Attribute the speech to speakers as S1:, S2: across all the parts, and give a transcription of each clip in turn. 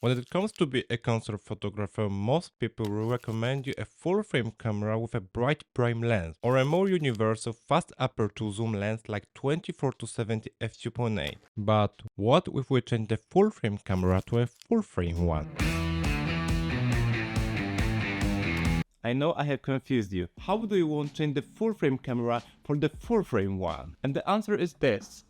S1: When it comes to be a concert photographer, most people will recommend you a full-frame camera with a bright prime lens, or a more universal fast aperture zoom lens like 24-70 f2.8. But what if we change the full-frame camera to a full-frame one?
S2: I know I have confused you. How do you want to change the full frame camera for the full frame one? And the answer is this.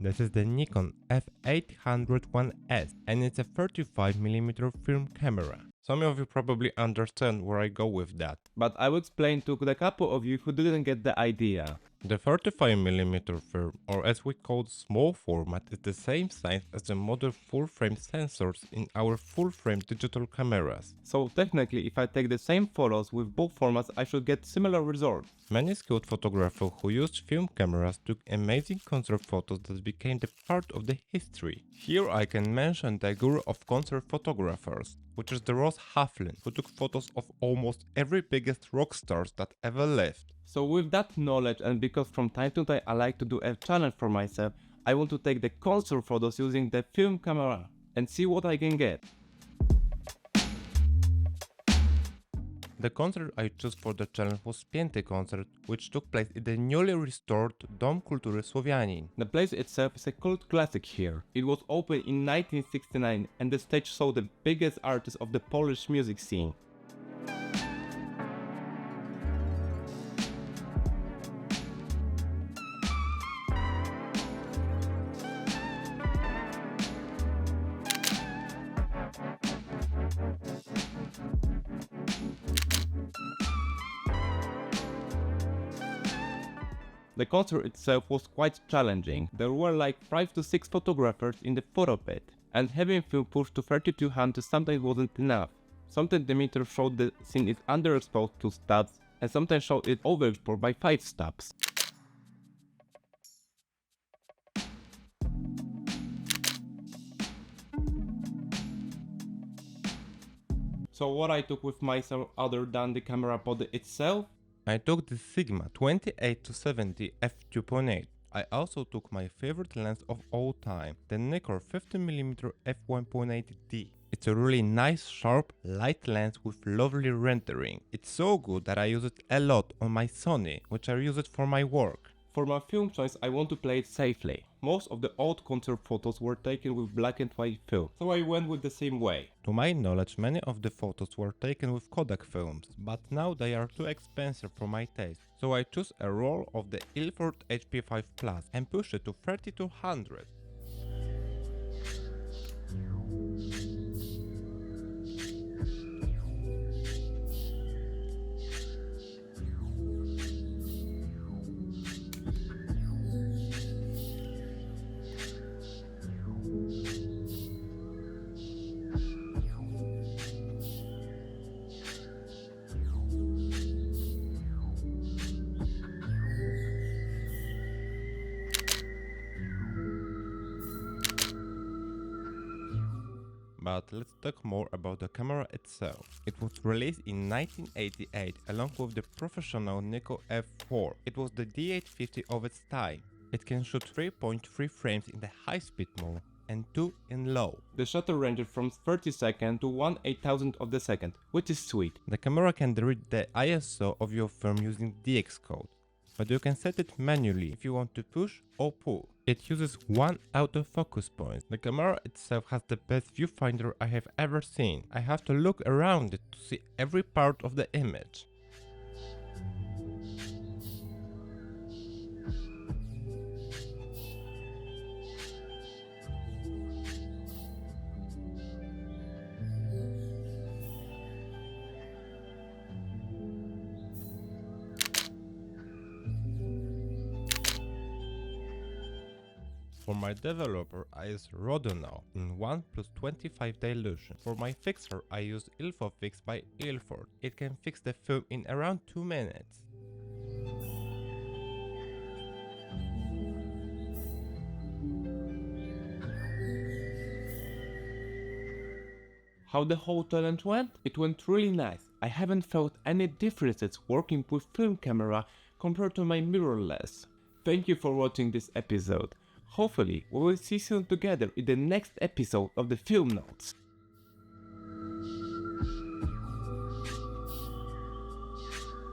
S1: This is the Nikon F801S and it's a 35mm film camera. Some of you probably understand where I go with that.
S2: But I will explain to the couple of you who didn't get the idea.
S1: The 35mm film, or as we call it, small format, is the same size as the modern full-frame sensors in our full-frame digital cameras.
S2: So technically, if I take the same photos with both formats, I should get similar results.
S1: Many skilled photographers who used film cameras took amazing concert photos that became the part of the history. Here I can mention the guru of concert photographers, which is the Ross Haflin, who took photos of almost every biggest rock stars that ever lived.
S2: So with that knowledge, and because from time to time I like to do a challenge for myself, I want to take the concert photos using the film camera and see what I can get.
S1: The concert I chose for the challenge was Pięty concert, which took place in the newly restored Dom Kultury Słowianin.
S2: The place itself is a cult classic here. It was opened in 1969 and the stage saw the biggest artists of the Polish music scene. The concert itself was quite challenging. There were like 5 to 6 photographers in the photo pit, and having film pushed to 3200 sometimes wasn't enough. Sometimes the meter showed the scene is underexposed to stops, and sometimes showed it overexposed by 5 stops. So what I took with myself other than the camera body itself?
S1: I took the Sigma 28-70 f2.8. I also took my favorite lens of all time, the Nikon 50mm f1.8D. It's a really nice, sharp, light lens with lovely rendering. It's so good that I use it a lot on my Sony, which I use it for my work.
S2: For my film choice, I want to play it safely. Most of the old concert photos were taken with black and white film, so I went with the same way.
S1: To my knowledge, many of the photos were taken with Kodak films, but now they are too expensive for my taste, so I chose a roll of the Ilford HP5 Plus and pushed it to 3200. But let's talk more about the camera itself. It was released in 1988 along with the professional Nikon F4. It was the D850 of its time. It can shoot 3.3 frames in the high-speed mode and 2 in low.
S2: The shutter ranges from 30 seconds to 1/8000 of the second, which is sweet.
S1: The camera can read the ISO of your film using DX code, but you can set it manually if you want to push or pull. It uses one autofocus point. The camera itself has the best viewfinder I have ever seen. I have to look around it to see every part of the image. For my developer, I use Rodonau in 1+25 dilution. For my fixer, I use Ilfofix by Ilford. It can fix the film in around 2 minutes.
S2: How the whole challenge went? It went really nice. I haven't felt any differences working with film camera compared to my mirrorless. Thank you for watching this episode. Hopefully, we will see soon together in the next episode of the Film Notes.